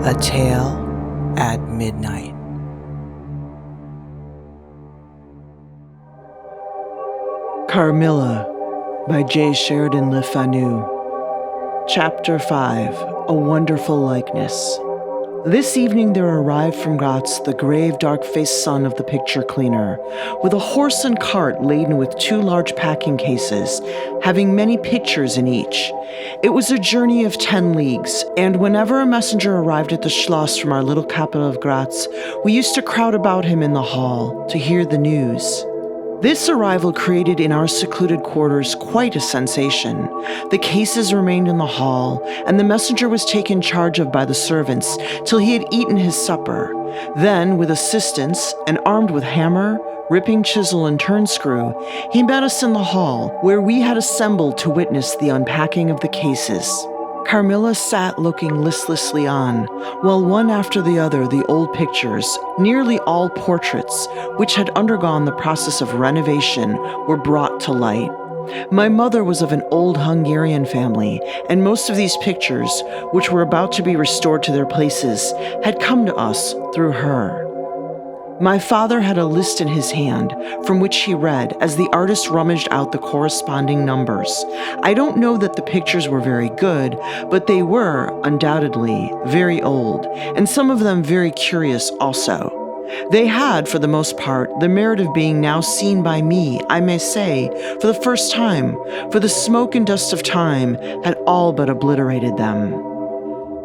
A Tale at Midnight. Carmilla by Sheridan LeFanu. Chapter 5, A Wonderful Likeness. This evening there arrived from Graz the grave, dark-faced son of the picture cleaner, with a horse and cart laden with 2 large packing cases, having many pictures in each. It was a journey of 10 leagues, and whenever a messenger arrived at the Schloss from our little capital of Graz, we used to crowd about him in the hall to hear the news. This arrival created in our secluded quarters quite a sensation. The cases remained in the hall, and the messenger was taken charge of by the servants till he had eaten his supper. Then, with assistance, and armed with hammer, ripping chisel, and turnscrew, he met us in the hall, where we had assembled to witness the unpacking of the cases. Carmilla sat looking listlessly on, while one after the other the old pictures, nearly all portraits, which had undergone the process of renovation, were brought to light. My mother was of an old Hungarian family, and most of these pictures, which were about to be restored to their places, had come to us through her. My father had a list in his hand, from which he read as the artist rummaged out the corresponding numbers. I don't know that the pictures were very good, but they were, undoubtedly, very old, and some of them very curious also. They had, for the most part, the merit of being now seen by me, I may say, for the first time, for the smoke and dust of time had all but obliterated them.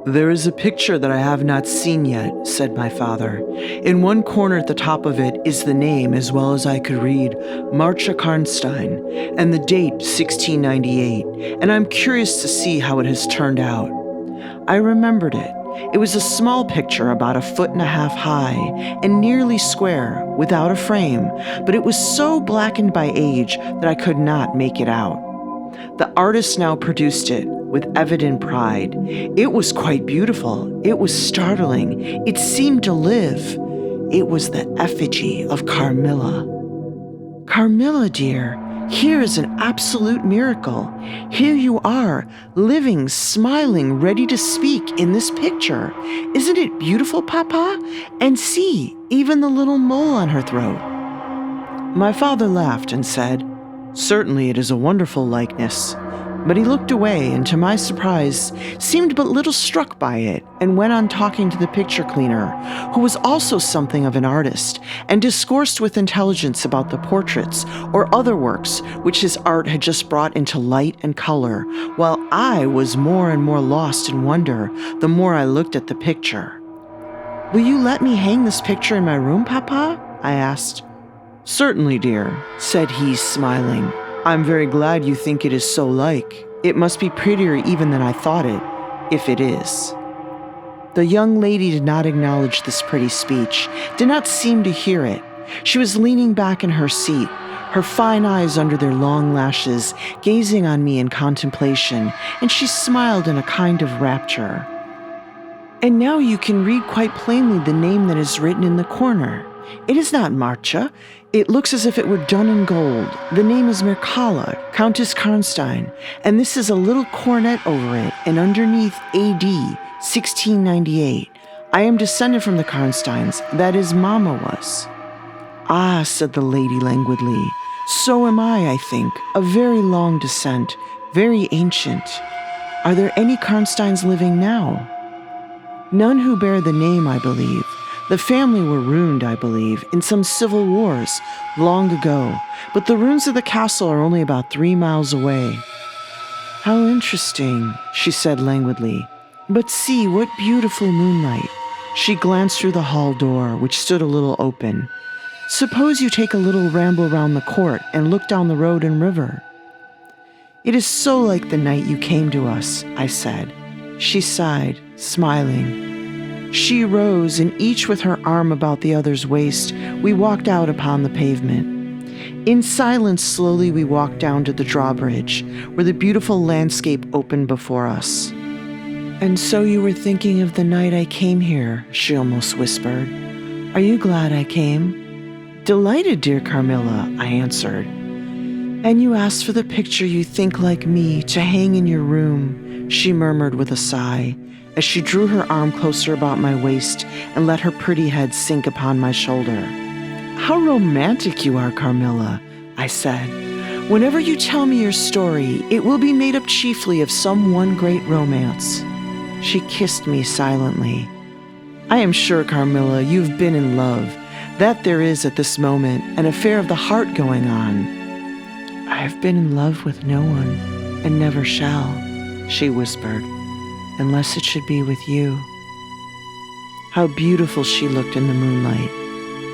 "There is a picture that I have not seen yet," said my father. "In one corner at the top of it is the name, as well as I could read, Marcia Karnstein, and the date 1698, and I'm curious to see how it has turned out." I remembered it. It was a small picture about 1.5 feet high and nearly square, without a frame, but it was so blackened by age that I could not make it out. The artist now produced it with evident pride. It was quite beautiful. It was startling. It seemed to live. It was the effigy of Carmilla. "Carmilla, dear, here is an absolute miracle. Here you are, living, smiling, ready to speak in this picture. Isn't it beautiful, Papa? And see, even the little mole on her throat." My father laughed and said, "Certainly it is a wonderful likeness." But he looked away and, to my surprise, seemed but little struck by it, and went on talking to the picture cleaner, who was also something of an artist, and discoursed with intelligence about the portraits or other works which his art had just brought into light and color, while I was more and more lost in wonder the more I looked at the picture. "Will you let me hang this picture in my room, Papa?" I asked. "Certainly, dear," said he, smiling. "I'm very glad you think it is so like. It must be prettier even than I thought it, if it is." The young lady did not acknowledge this pretty speech, did not seem to hear it. She was leaning back in her seat, her fine eyes under their long lashes, gazing on me in contemplation, and she smiled in a kind of rapture. "And now you can read quite plainly the name that is written in the corner. It is not Marcia. It looks as if it were done in gold. The name is Mircalla, Countess Karnstein, and this is a little coronet over it, and underneath AD 1698. I am descended from the Karnsteins, that is, Mama was." "Ah," said the lady languidly, "so am I think. A very long descent, very ancient. Are there any Karnsteins living now?" "None who bear the name, I believe. The family were ruined, I believe, in some civil wars long ago, but the ruins of the castle are only about 3 miles away." "How interesting," she said languidly. "But see, what beautiful moonlight." She glanced through the hall door, which stood a little open. "Suppose you take a little ramble round the court and look down the road and river." "It is so like the night you came to us," I said. She sighed, smiling. She rose, and each with her arm about the other's waist, we walked out upon the pavement. In silence, slowly we walked down to the drawbridge, where the beautiful landscape opened before us. "And so you were thinking of the night I came here," she almost whispered. "Are you glad I came?" "Delighted, dear Carmilla," I answered. "And you asked for the picture you think like me to hang in your room," she murmured with a sigh, as she drew her arm closer about my waist and let her pretty head sink upon my shoulder. "How romantic you are, Carmilla," I said. "Whenever you tell me your story, it will be made up chiefly of some one great romance." She kissed me silently. "I am sure, Carmilla, you've been in love. That there is at this moment an affair of the heart going on." "I have been in love with no one, and never shall," she whispered, "unless it should be with you." How beautiful she looked in the moonlight.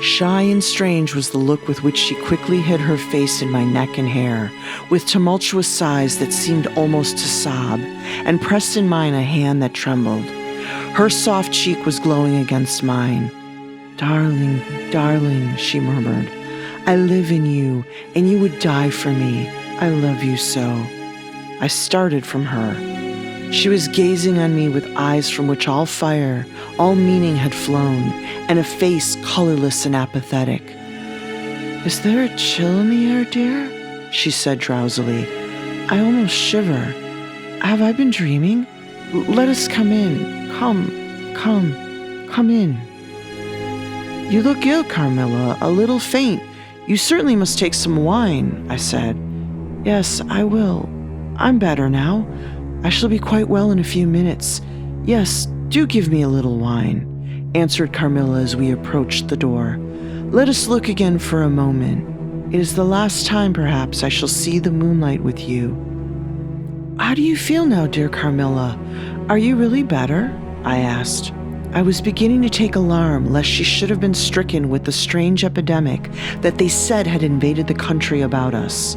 Shy and strange was the look with which she quickly hid her face in my neck and hair, with tumultuous sighs that seemed almost to sob, and pressed in mine a hand that trembled. Her soft cheek was glowing against mine. "Darling, darling," she murmured, "I live in you, and you would die for me. I love you so." I started from her. She was gazing on me with eyes from which all fire, all meaning had flown, and a face colorless and apathetic. "Is there a chill in the air, dear?" she said drowsily. "I almost shiver. Have I been dreaming? Let us come in. Come in." "You look ill, Carmilla, a little faint. You certainly must take some wine," I said. "Yes, I will. I'm better now. I shall be quite well in a few minutes. Yes, do give me a little wine," answered Carmilla as we approached the door. "Let us look again for a moment. It is the last time, perhaps, I shall see the moonlight with you." "How do you feel now, dear Carmilla? Are you really better?" I asked. I was beginning to take alarm lest she should have been stricken with the strange epidemic that they said had invaded the country about us.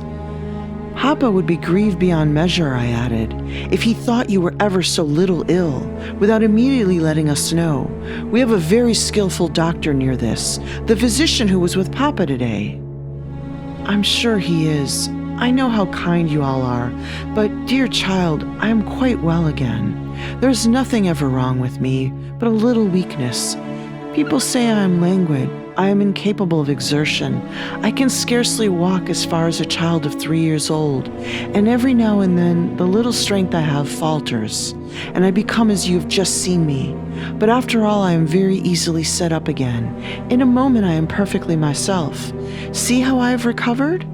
"Papa would be grieved beyond measure," I added, "if he thought you were ever so little ill, without immediately letting us know. We have a very skillful doctor near this, the physician who was with Papa today." "I'm sure he is. I know how kind you all are, but, dear child, I am quite well again. There's nothing ever wrong with me, but a little weakness. People say I am languid. I am incapable of exertion. I can scarcely walk as far as a child of 3 years old, and every now and then the little strength I have falters, and I become as you have just seen me. But after all, I am very easily set up again. In a moment I am perfectly myself. See how I have recovered?"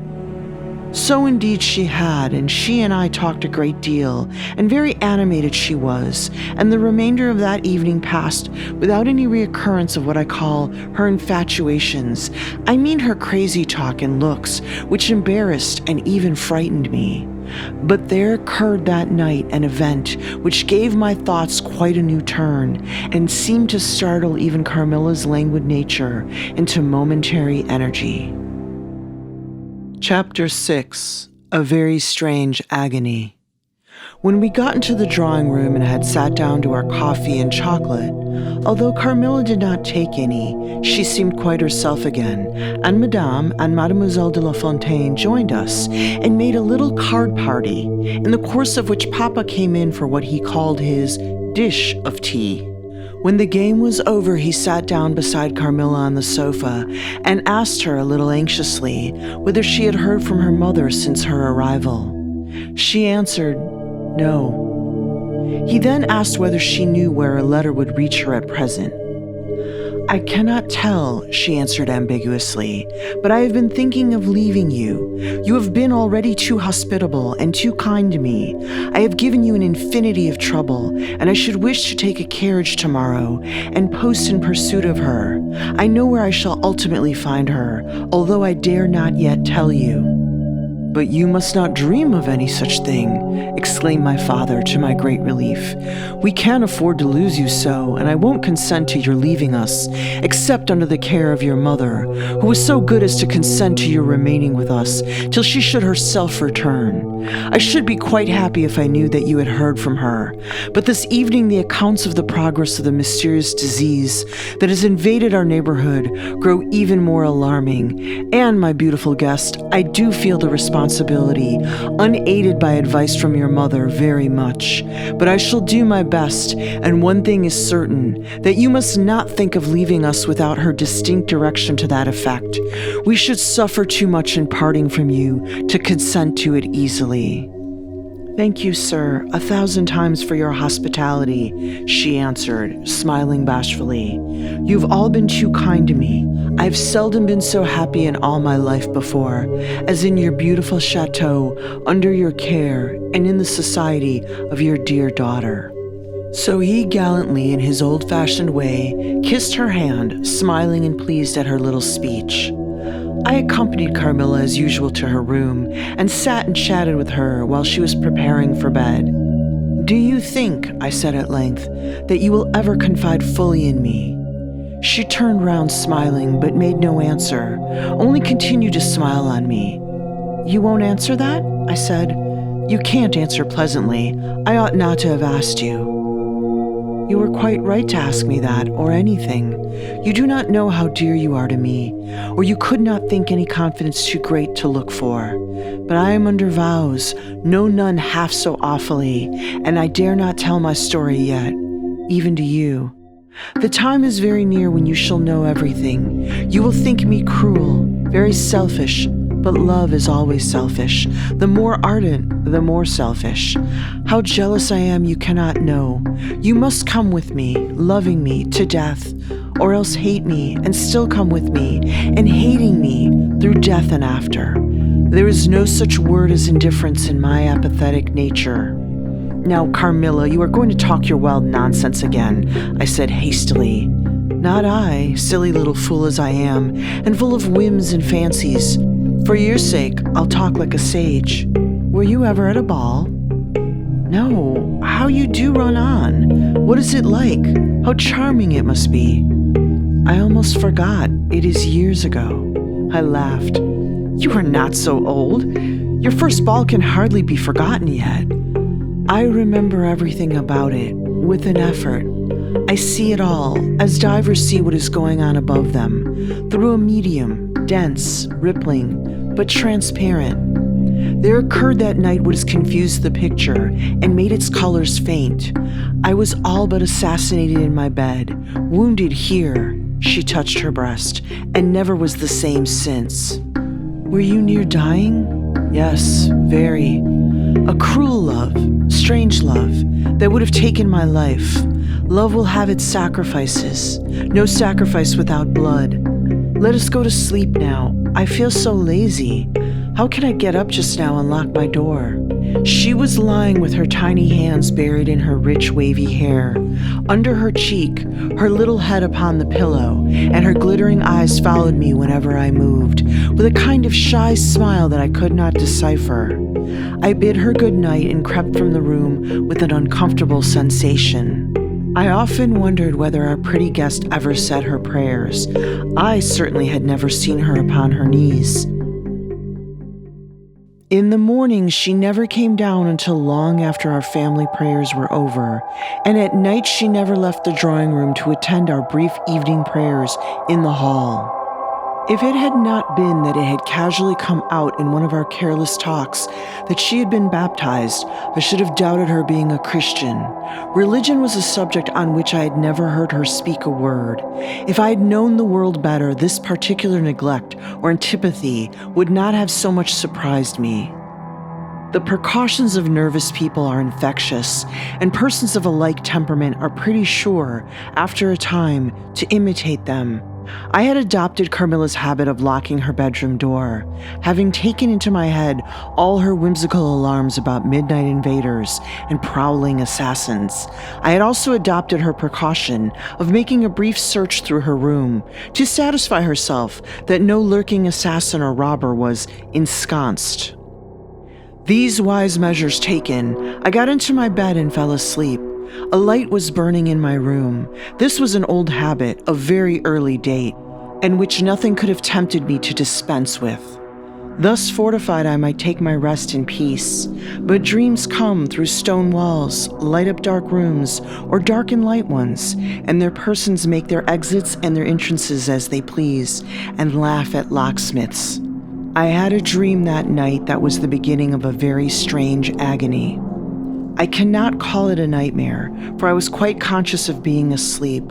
So indeed she had, and she and I talked a great deal, and very animated she was, and the remainder of that evening passed without any reoccurrence of what I call her infatuations. I mean her crazy talk and looks, which embarrassed and even frightened me. But there occurred that night an event which gave my thoughts quite a new turn, and seemed to startle even Carmilla's languid nature into momentary energy. Chapter 6. A Very Strange Agony. When we got into the drawing room and had sat down to our coffee and chocolate, although Carmilla did not take any, she seemed quite herself again, and Madame and Mademoiselle de La Fontaine joined us and made a little card party, in the course of which Papa came in for what he called his dish of tea. When the game was over, he sat down beside Carmilla on the sofa and asked her a little anxiously whether she had heard from her mother since her arrival. She answered, no. He then asked whether she knew where a letter would reach her at present. "I cannot tell," she answered ambiguously, "but I have been thinking of leaving you. You have been already too hospitable and too kind to me. I have given you an infinity of trouble, and I should wish to take a carriage tomorrow and post in pursuit of her. I know where I shall ultimately find her, although I dare not yet tell you." "But you must not dream of any such thing," exclaimed my father, to my great relief. "We can't afford to lose you so, and I won't consent to your leaving us, except under the care of your mother, who was so good as to consent to your remaining with us till she should herself return. I should be quite happy if I knew that you had heard from her, but this evening the accounts of the progress of the mysterious disease that has invaded our neighborhood grow even more alarming, and, my beautiful guest, I do feel the responsibility, unaided by advice from your mother, very much. But I shall do my best, and one thing is certain, that you must not think of leaving us without her distinct direction to that effect. We should suffer too much in parting from you to consent to it easily." "Thank you, sir, 1,000 times for your hospitality," she answered, smiling bashfully. "You've all been too kind to me. I've seldom been so happy in all my life before, as in your beautiful chateau, under your care, and in the society of your dear daughter." So he gallantly, in his old-fashioned way, kissed her hand, smiling and pleased at her little speech. I accompanied Carmilla as usual to her room and sat and chatted with her while she was preparing for bed. "Do you think," I said at length, "that you will ever confide fully in me?" She turned round smiling but made no answer, only continued to smile on me. "You won't answer that?" I said. "You can't answer pleasantly. I ought not to have asked you." "You were quite right to ask me that, or anything. You do not know how dear you are to me, or you could not think any confidence too great to look for. But I am under vows, no nun half so awfully, and I dare not tell my story yet, even to you. The time is very near when you shall know everything. You will think me cruel, very selfish, but love is always selfish. The more ardent, the more selfish. How jealous I am you cannot know. You must come with me, loving me to death, or else hate me and still come with me, and hating me through death and after. There is no such word as indifference in my apathetic nature." "Now, Carmilla, you are going to talk your wild nonsense again," I said hastily. "Not I, silly little fool as I am, and full of whims and fancies. For your sake, I'll talk like a sage. Were you ever at a ball?" "No. How you do run on. What is it like? How charming it must be." "I almost forgot. It is years ago." I laughed. "You are not so old. Your first ball can hardly be forgotten yet." "I remember everything about it, with an effort. I see it all, as divers see what is going on above them, through a medium, dense, rippling, but transparent. There occurred that night what has confused the picture and made its colors faint. I was all but assassinated in my bed, wounded here," she touched her breast, "and never was the same since." "Were you near dying?" "Yes, very. A cruel love, strange love, that would have taken my life. Love will have its sacrifices, no sacrifice without blood. Let us go to sleep now. I feel so lazy. How can I get up just now and lock my door?" She was lying with her tiny hands buried in her rich wavy hair, under her cheek, her little head upon the pillow, and her glittering eyes followed me whenever I moved, with a kind of shy smile that I could not decipher. I bid her good night and crept from the room with an uncomfortable sensation. I often wondered whether our pretty guest ever said her prayers. I certainly had never seen her upon her knees. In the morning, she never came down until long after our family prayers were over, and at night she never left the drawing room to attend our brief evening prayers in the hall. If it had not been that it had casually come out in one of our careless talks that she had been baptized, I should have doubted her being a Christian. Religion was a subject on which I had never heard her speak a word. If I had known the world better, this particular neglect or antipathy would not have so much surprised me. The precautions of nervous people are infectious, and persons of a like temperament are pretty sure, after a time, to imitate them. I had adopted Carmilla's habit of locking her bedroom door, having taken into my head all her whimsical alarms about midnight invaders and prowling assassins. I had also adopted her precaution of making a brief search through her room to satisfy herself that no lurking assassin or robber was ensconced. These wise measures taken, I got into my bed and fell asleep. A light was burning in my room. This was an old habit of very early date, and which nothing could have tempted me to dispense with. Thus fortified, I might take my rest in peace. But dreams come through stone walls, light up dark rooms, or darken light ones, and their persons make their exits and their entrances as they please, and laugh at locksmiths. I had a dream that night that was the beginning of a very strange agony. I cannot call it a nightmare, for I was quite conscious of being asleep,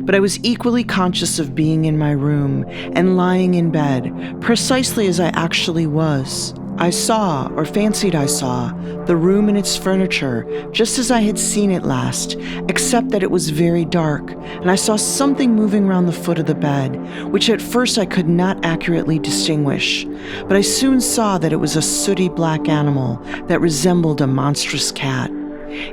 but I was equally conscious of being in my room and lying in bed, precisely as I actually was. I saw, or fancied I saw, the room and its furniture just as I had seen it last, except that it was very dark, and I saw something moving around the foot of the bed, which at first I could not accurately distinguish. But I soon saw that it was a sooty black animal that resembled a monstrous cat.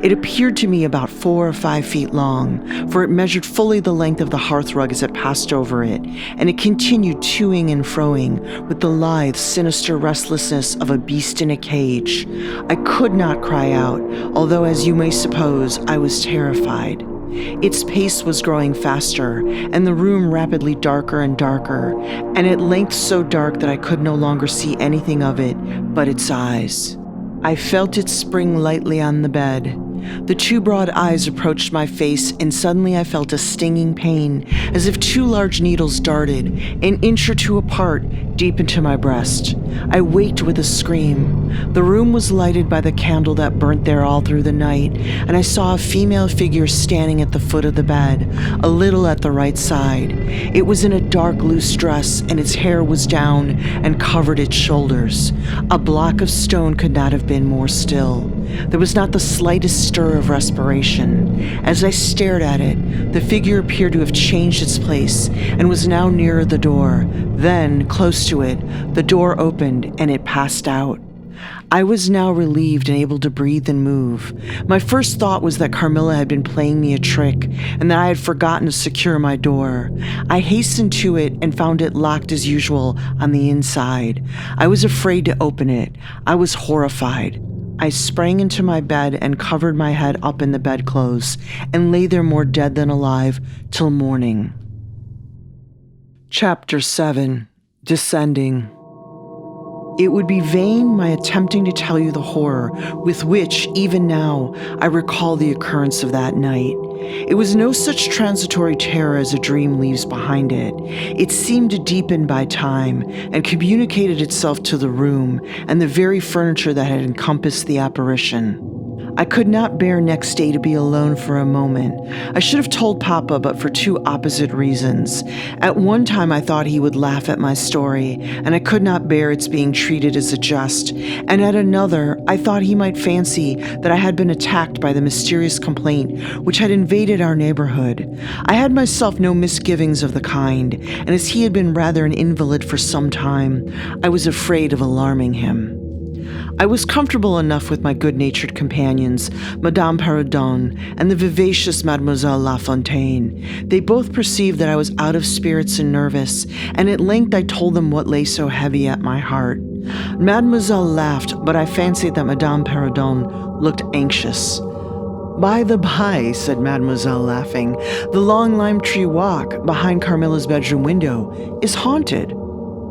It appeared to me about 4 or 5 feet long, for it measured fully the length of the hearthrug as it passed over it, and it continued toing and froing with the lithe, sinister restlessness of a beast in a cage. I could not cry out, although, as you may suppose, I was terrified. Its pace was growing faster, and the room rapidly darker and darker, and at length so dark that I could no longer see anything of it but its eyes. I felt it spring lightly on the bed. The 2 broad eyes approached my face, and suddenly I felt a stinging pain, as if 2 large needles darted, an inch or 2 apart, deep into my breast. I waked with a scream. The room was lighted by the candle that burnt there all through the night, and I saw a female figure standing at the foot of the bed, a little at the right side. It was in a dark, loose dress, and its hair was down and covered its shoulders. A block of stone could not have been more still. There was not the slightest stir of respiration. As I stared at it, the figure appeared to have changed its place and was now nearer the door. Then, close to it, the door opened and it passed out. I was now relieved and able to breathe and move. My first thought was that Carmilla had been playing me a trick and that I had forgotten to secure my door. I hastened to it and found it locked as usual on the inside. I was afraid to open it. I was horrified. I sprang into my bed and covered my head up in the bedclothes and lay there more dead than alive till morning. Chapter 7. Descending. It would be vain my attempting to tell you the horror with which, even now, I recall the occurrence of that night. It was no such transitory terror as a dream leaves behind it. It seemed to deepen by time and communicated itself to the room and the very furniture that had encompassed the apparition. I could not bear next day to be alone for a moment. I should have told Papa, but for 2 opposite reasons. At one time I thought he would laugh at my story, and I could not bear its being treated as a jest. And at another, I thought he might fancy that I had been attacked by the mysterious complaint which had invaded our neighborhood. I had myself no misgivings of the kind, and as he had been rather an invalid for some time, I was afraid of alarming him. I was comfortable enough with my good-natured companions, Madame Perrodon and the vivacious Mademoiselle La Fontaine. They both perceived that I was out of spirits and nervous, and at length I told them what lay so heavy at my heart. Mademoiselle laughed, but I fancied that Madame Perrodon looked anxious. "By the by," said Mademoiselle, laughing, "the long lime tree walk behind Carmilla's bedroom window is haunted."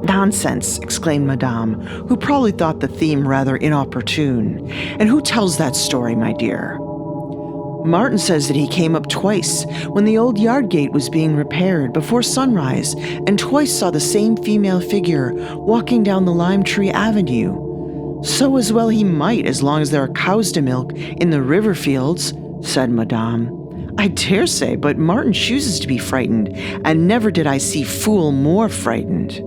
"Nonsense," exclaimed Madame, who probably thought the theme rather inopportune. "And who tells that story, my dear?" "Martin says that he came up twice when the old yard gate was being repaired before sunrise, and twice saw the same female figure walking down the lime tree avenue." "So as well he might, as long as there are cows to milk in the river fields," said Madame. "I dare say, but Martin chooses to be frightened, and never did I see fool more frightened."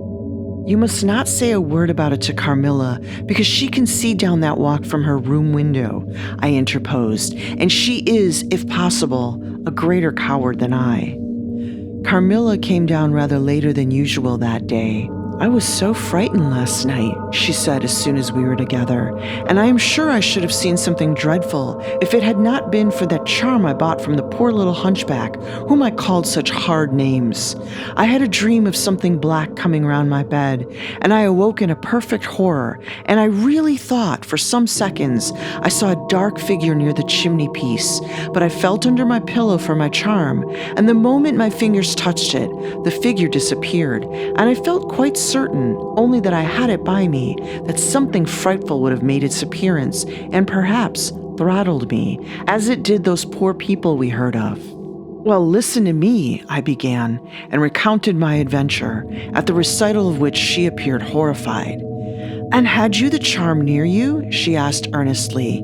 "You must not say a word about it to Carmilla, because she can see down that walk from her room window," I interposed, "and she is, if possible, a greater coward than I." Carmilla came down rather later than usual that day. "I was so frightened last night," she said as soon as we were together, "and I am sure I should have seen something dreadful if it had not been for that charm I bought from the poor little hunchback, whom I called such hard names. I had a dream of something black coming round my bed, and I awoke in a perfect horror, and I really thought for some seconds I saw a dark figure near the chimney piece, but I felt under my pillow for my charm, and the moment my fingers touched it, the figure disappeared, and I felt quite certain, only that I had it by me, that something frightful would have made its appearance and perhaps throttled me, as it did those poor people we heard of." "Well, listen to me," I began, and recounted my adventure, at the recital of which she appeared horrified. "And had you the charm near you?" she asked earnestly.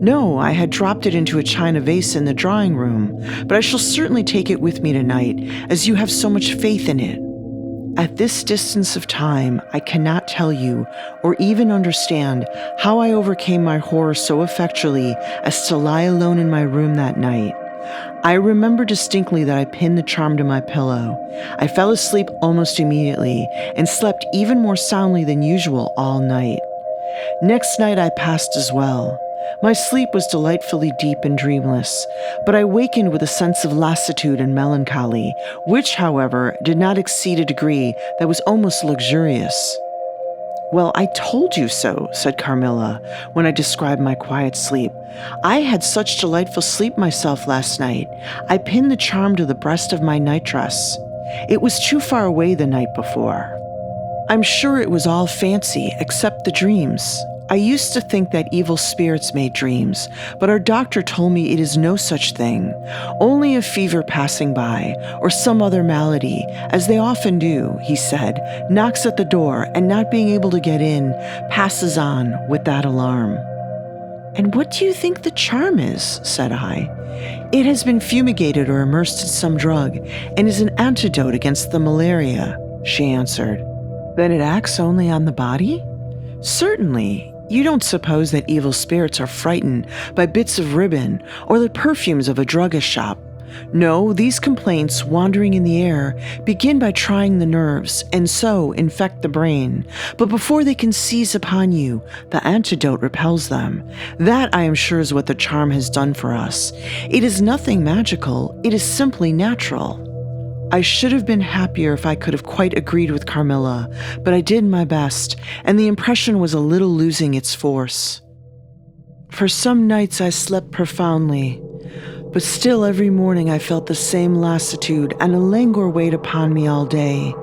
"No, I had dropped it into a china vase in the drawing room, but I shall certainly take it with me tonight, as you have so much faith in it." At this distance of time, I cannot tell you or even understand how I overcame my horror so effectually as to lie alone in my room that night. I remember distinctly that I pinned the charm to my pillow. I fell asleep almost immediately and slept even more soundly than usual all night. Next night I passed as well. My sleep was delightfully deep and dreamless, but I wakened with a sense of lassitude and melancholy, which, however, did not exceed a degree that was almost luxurious. "Well, I told you so," said Carmilla, when I described my quiet sleep. "I had such delightful sleep myself last night. I pinned the charm to the breast of my nightdress. It was too far away the night before. I'm sure it was all fancy, except the dreams. I used to think that evil spirits made dreams, but our doctor told me it is no such thing. Only a fever passing by, or some other malady, as they often do," he said, "knocks at the door, and not being able to get in, passes on with that alarm." "And what do you think the charm is?" said I. "It has been fumigated or immersed in some drug, and is an antidote against the malaria," she answered. "Then it acts only on the body?" "Certainly. You don't suppose that evil spirits are frightened by bits of ribbon or the perfumes of a druggist shop. No, these complaints, wandering in the air, begin by trying the nerves and so infect the brain. But before they can seize upon you, the antidote repels them. That, I am sure, is what the charm has done for us. It is nothing magical. It is simply natural." I should have been happier if I could have quite agreed with Carmilla, but I did my best, and the impression was a little losing its force. For some nights I slept profoundly, but still every morning I felt the same lassitude, and a languor weighed upon me all day.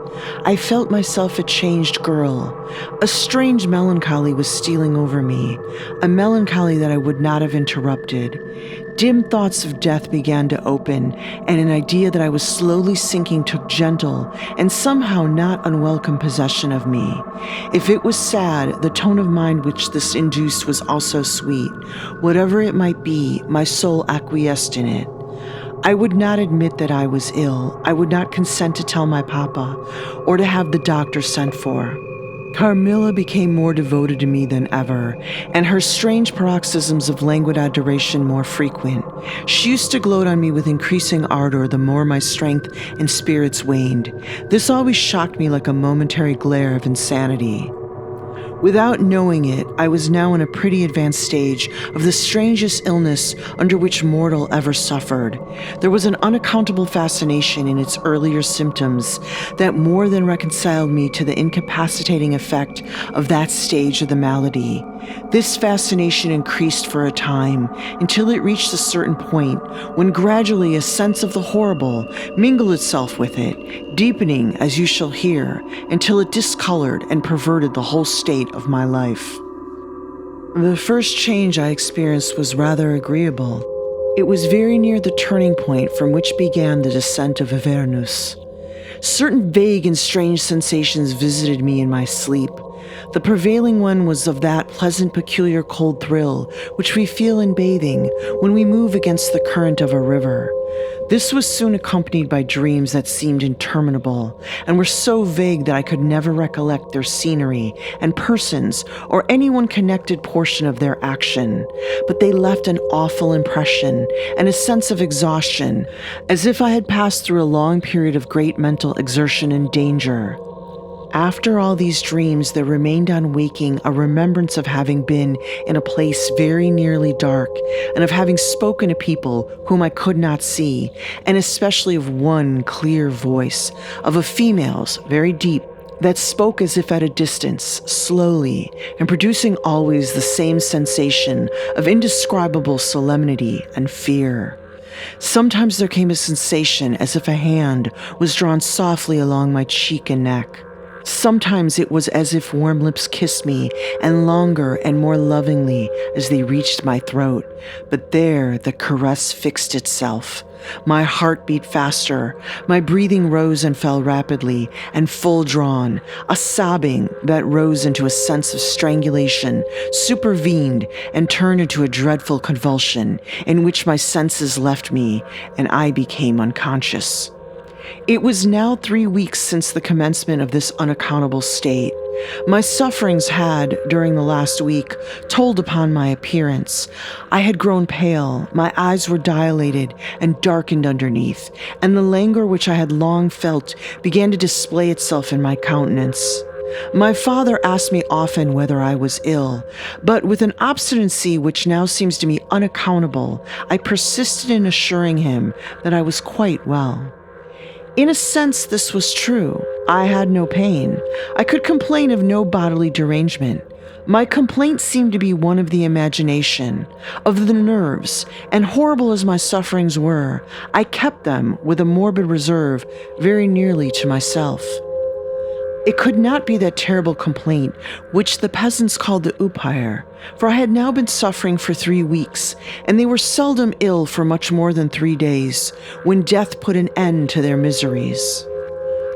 I felt myself a changed girl. A strange melancholy was stealing over me, a melancholy that I would not have interrupted. Dim thoughts of death began to open, and an idea that I was slowly sinking took gentle and somehow not unwelcome possession of me. If it was sad, the tone of mind which this induced was also sweet. Whatever it might be, my soul acquiesced in it. I would not admit that I was ill. I would not consent to tell my papa, or to have the doctor sent for. Carmilla became more devoted to me than ever, and her strange paroxysms of languid adoration more frequent. She used to gloat on me with increasing ardor the more my strength and spirits waned. This always shocked me like a momentary glare of insanity. Without knowing it, I was now in a pretty advanced stage of the strangest illness under which mortal ever suffered. There was an unaccountable fascination in its earlier symptoms that more than reconciled me to the incapacitating effect of that stage of the malady. This fascination increased for a time until it reached a certain point when gradually a sense of the horrible mingled itself with it, deepening, as you shall hear, until it discolored and perverted the whole state of my life. The first change I experienced was rather agreeable. It was very near the turning point from which began the descent of Avernus. Certain vague and strange sensations visited me in my sleep. The prevailing one was of that pleasant, peculiar cold thrill which we feel in bathing when we move against the current of a river. This was soon accompanied by dreams that seemed interminable and were so vague that I could never recollect their scenery and persons or any one connected portion of their action, but they left an awful impression and a sense of exhaustion, as if I had passed through a long period of great mental exertion and danger. After all these dreams, there remained on waking a remembrance of having been in a place very nearly dark, and of having spoken to people whom I could not see, and especially of one clear voice, of a female's, very deep, that spoke as if at a distance, slowly, and producing always the same sensation of indescribable solemnity and fear. Sometimes there came a sensation as if a hand was drawn softly along my cheek and neck. Sometimes it was as if warm lips kissed me, and longer and more lovingly as they reached my throat. But there the caress fixed itself. My heart beat faster, my breathing rose and fell rapidly and full drawn. A sobbing that rose into a sense of strangulation supervened and turned into a dreadful convulsion in which my senses left me and I became unconscious. It was now 3 weeks since the commencement of this unaccountable state. My sufferings had, during the last week, told upon my appearance. I had grown pale, my eyes were dilated and darkened underneath, and the languor which I had long felt began to display itself in my countenance. My father asked me often whether I was ill, but with an obstinacy which now seems to me unaccountable, I persisted in assuring him that I was quite well. In a sense, this was true. I had no pain. I could complain of no bodily derangement. My complaint seemed to be one of the imagination, of the nerves, and horrible as my sufferings were, I kept them, with a morbid reserve, very nearly to myself. It could not be that terrible complaint which the peasants called the upire, for I had now been suffering for 3 weeks, and they were seldom ill for much more than 3 days, when death put an end to their miseries.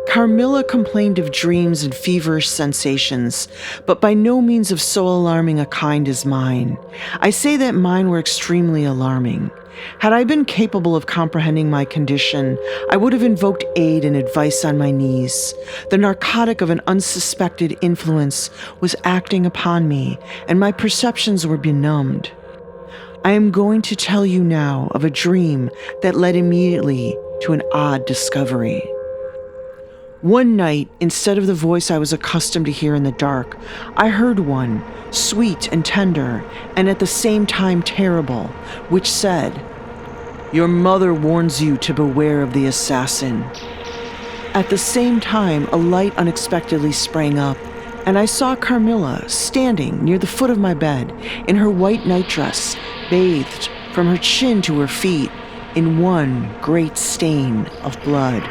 Carmilla complained of dreams and feverish sensations, but by no means of so alarming a kind as mine. I say that mine were extremely alarming. Had I been capable of comprehending my condition, I would have invoked aid and advice on my knees. The narcotic of an unsuspected influence was acting upon me, and my perceptions were benumbed. I am going to tell you now of a dream that led immediately to an odd discovery. One night, instead of the voice I was accustomed to hear in the dark, I heard one, sweet and tender, and at the same time terrible, which said, "Your mother warns you to beware of the assassin." At the same time, a light unexpectedly sprang up, and I saw Carmilla standing near the foot of my bed in her white nightdress, bathed from her chin to her feet in one great stain of blood.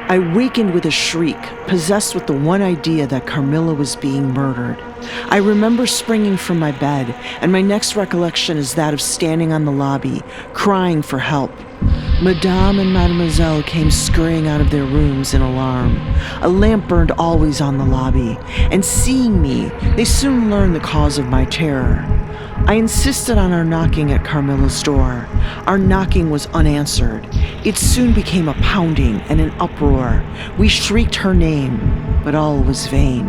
I wakened with a shriek, possessed with the one idea that Carmilla was being murdered. I remember springing from my bed, and my next recollection is that of standing on the lobby, crying for help. Madame and Mademoiselle came scurrying out of their rooms in alarm. A lamp burned always on the lobby, and seeing me, they soon learned the cause of my terror. I insisted on our knocking at Carmilla's door. Our knocking was unanswered. It soon became a pounding and an uproar. We shrieked her name, but all was vain.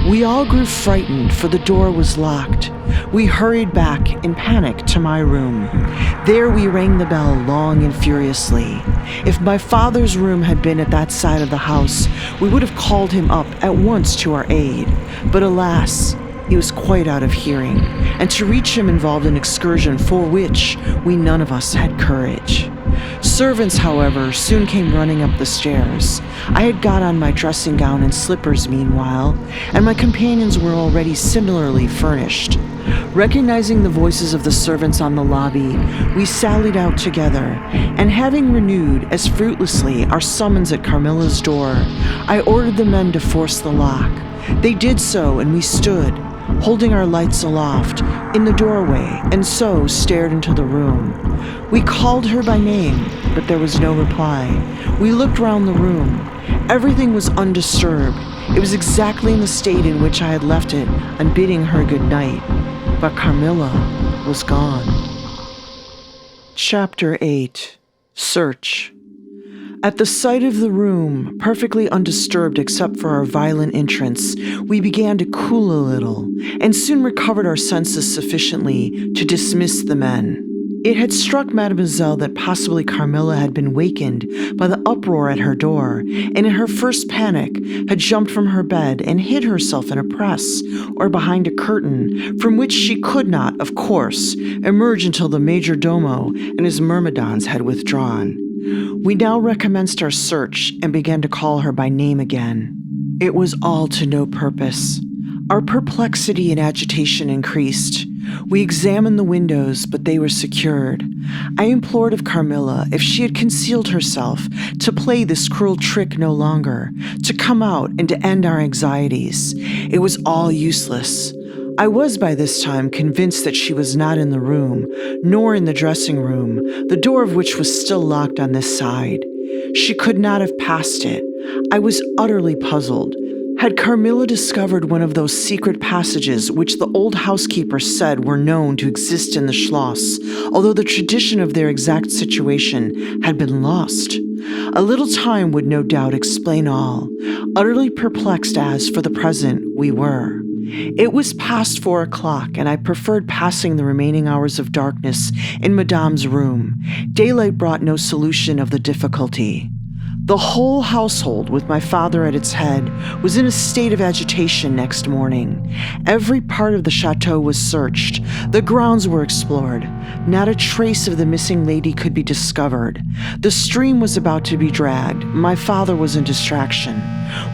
We all grew frightened, for the door was locked. We hurried back in panic to my room. There we rang the bell long and furiously. If my father's room had been at that side of the house, we would have called him up at once to our aid. But alas, he was quite out of hearing, and to reach him involved an excursion for which we none of us had courage. Servants, however, soon came running up the stairs. I had got on my dressing gown and slippers meanwhile, and my companions were already similarly furnished. Recognizing the voices of the servants on the lobby, we sallied out together, and having renewed, as fruitlessly, our summons at Carmilla's door, I ordered the men to force the lock. They did so, and we stood, holding our lights aloft, in the doorway, and so stared into the room. We called her by name, but there was no reply. We looked round the room. Everything was undisturbed. It was exactly in the state in which I had left it on bidding her good night. But Carmilla was gone. Chapter 8. Search. At the sight of the room, perfectly undisturbed except for our violent entrance, we began to cool a little, and soon recovered our senses sufficiently to dismiss the men. It had struck Mademoiselle that possibly Carmilla had been wakened by the uproar at her door, and in her first panic had jumped from her bed and hid herself in a press or behind a curtain, from which she could not, of course, emerge until the major domo and his myrmidons had withdrawn. We now recommenced our search and began to call her by name again. It was all to no purpose. Our perplexity and agitation increased. We examined the windows, but they were secured. I implored of Carmilla, if she had concealed herself, to play this cruel trick no longer, to come out and to end our anxieties. It was all useless. I was by this time convinced that she was not in the room, nor in the dressing room, the door of which was still locked on this side. She could not have passed it. I was utterly puzzled. Had Carmilla discovered one of those secret passages which the old housekeeper said were known to exist in the Schloss, although the tradition of their exact situation had been lost? A little time would no doubt explain all, utterly perplexed as, for the present, we were. It was past 4 o'clock, and I preferred passing the remaining hours of darkness in Madame's room. Daylight brought no solution of the difficulty. The whole household, with my father at its head, was in a state of agitation next morning. Every part of the chateau was searched. The grounds were explored. Not a trace of the missing lady could be discovered. The stream was about to be dragged. My father was in distraction.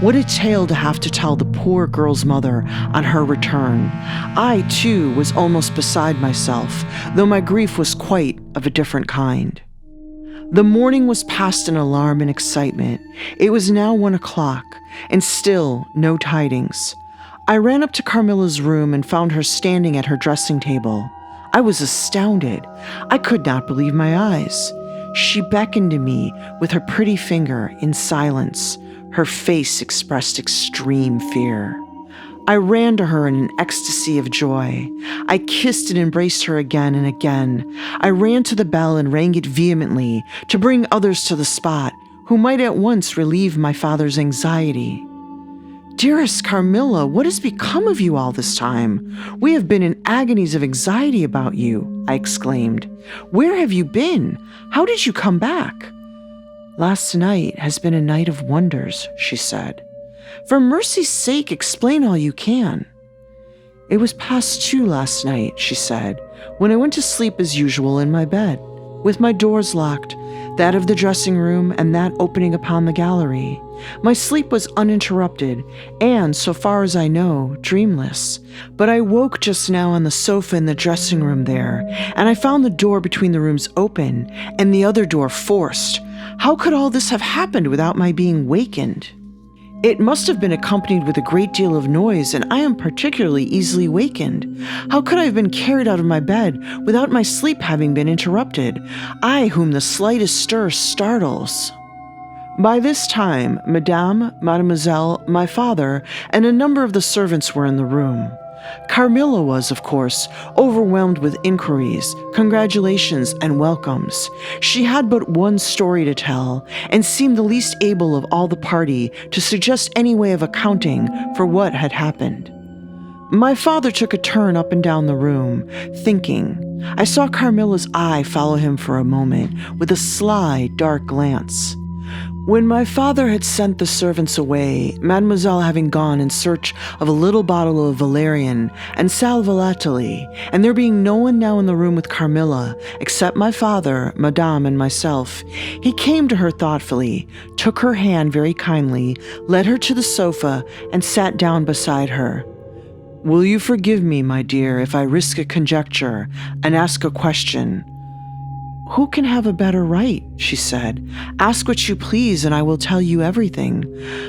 What a tale to have to tell the poor girl's mother on her return. I, too, was almost beside myself, though my grief was quite of a different kind. The morning was passed in alarm and excitement. It was now 1 o'clock, and still no tidings. I ran up to Carmilla's room and found her standing at her dressing table. I was astounded. I could not believe my eyes. She beckoned to me with her pretty finger in silence. Her face expressed extreme fear. I ran to her in an ecstasy of joy. I kissed and embraced her again and again. I ran to the bell and rang it vehemently to bring others to the spot who might at once relieve my father's anxiety. "Dearest Carmilla, what has become of you all this time? We have been in agonies of anxiety about you," I exclaimed. "Where have you been? How did you come back?" "Last night has been a night of wonders," she said. "For mercy's sake, explain all you can." "It was past 2 last night," she said, "when I went to sleep as usual in my bed, with my doors locked, that of the dressing room and that opening upon the gallery. My sleep was uninterrupted and, so far as I know, dreamless. But I woke just now on the sofa in the dressing room there, and I found the door between the rooms open and the other door forced. How could all this have happened without my being wakened? It must have been accompanied with a great deal of noise, and I am particularly easily wakened. How could I have been carried out of my bed without my sleep having been interrupted? I, whom the slightest stir startles." By this time, Madame, Mademoiselle, my father, and a number of the servants were in the room. Carmilla was, of course, overwhelmed with inquiries, congratulations, and welcomes. She had but one story to tell, and seemed the least able of all the party to suggest any way of accounting for what had happened. My father took a turn up and down the room, thinking. I saw Carmilla's eye follow him for a moment, with a sly, dark glance. When my father had sent the servants away, Mademoiselle having gone in search of a little bottle of valerian and sal volatile, and there being no one now in the room with Carmilla, except my father, Madame, and myself, he came to her thoughtfully, took her hand very kindly, led her to the sofa, and sat down beside her. "Will you forgive me, my dear, if I risk a conjecture and ask a question?" "Who can have a better right?" she said. "Ask what you please, and I will tell you everything.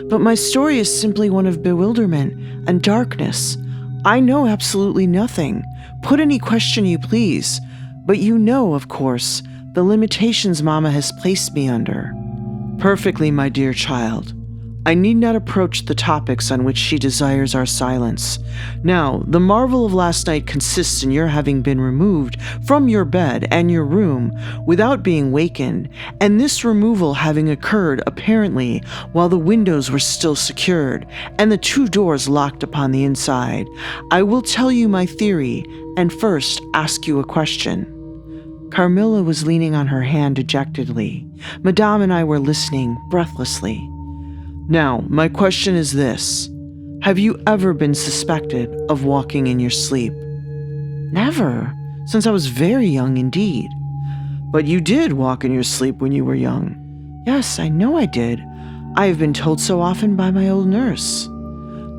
But my story is simply one of bewilderment and darkness. I know absolutely nothing. Put any question you please. But you know, of course, the limitations Mama has placed me under." "Perfectly, my dear child. I need not approach the topics on which she desires our silence. Now, the marvel of last night consists in your having been removed from your bed and your room without being wakened, and this removal having occurred, apparently, while the windows were still secured, and the 2 doors locked upon the inside. I will tell you my theory, and first ask you a question." Carmilla was leaning on her hand dejectedly. Madame and I were listening breathlessly. "Now, my question is this. Have you ever been suspected of walking in your sleep?" "Never, since I was very young indeed." "But you did walk in your sleep when you were young." "Yes, I know I did. I have been told so often by my old nurse."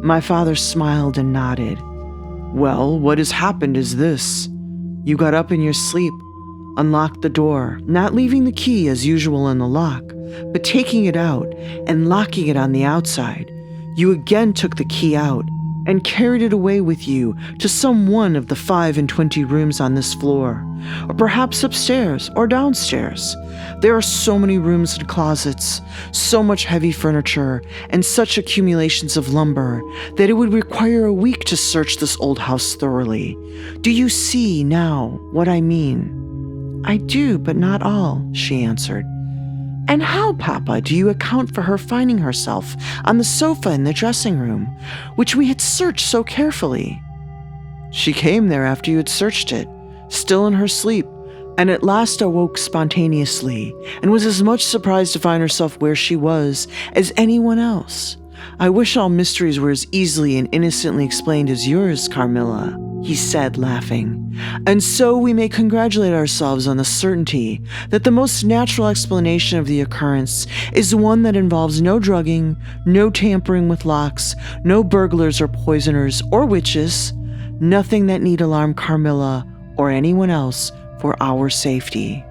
My father smiled and nodded. "Well, what has happened is this. You got up in your sleep, unlocked the door, not leaving the key as usual in the lock, but taking it out and locking it on the outside. You again took the key out and carried it away with you to some one of the 25 rooms on this floor, or perhaps upstairs or downstairs. There are so many rooms and closets, so much heavy furniture, and such accumulations of lumber that it would require a week to search this old house thoroughly. Do you see now what I mean?" "I do, but not all," she answered. "And how, Papa, do you account for her finding herself on the sofa in the dressing room, which we had searched so carefully?" "She came there after you had searched it, still in her sleep, and at last awoke spontaneously, and was as much surprised to find herself where she was as anyone else. I wish all mysteries were as easily and innocently explained as yours, Carmilla," he said, laughing. "And so we may congratulate ourselves on the certainty that the most natural explanation of the occurrence is one that involves no drugging, no tampering with locks, no burglars or poisoners or witches, nothing that need alarm Carmilla or anyone else for our safety."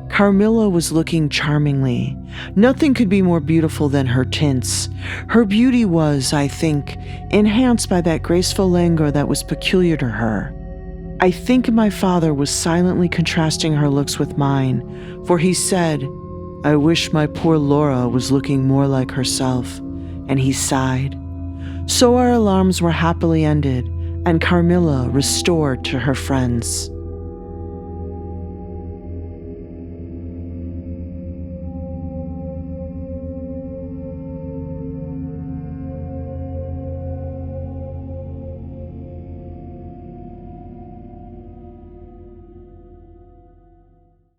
Carmilla was looking charmingly. Nothing could be more beautiful than her tints. Her beauty was, I think, enhanced by that graceful languor that was peculiar to her. I think my father was silently contrasting her looks with mine, for he said, "I wish my poor Laura was looking more like herself," and he sighed. So our alarms were happily ended, and Carmilla restored to her friends.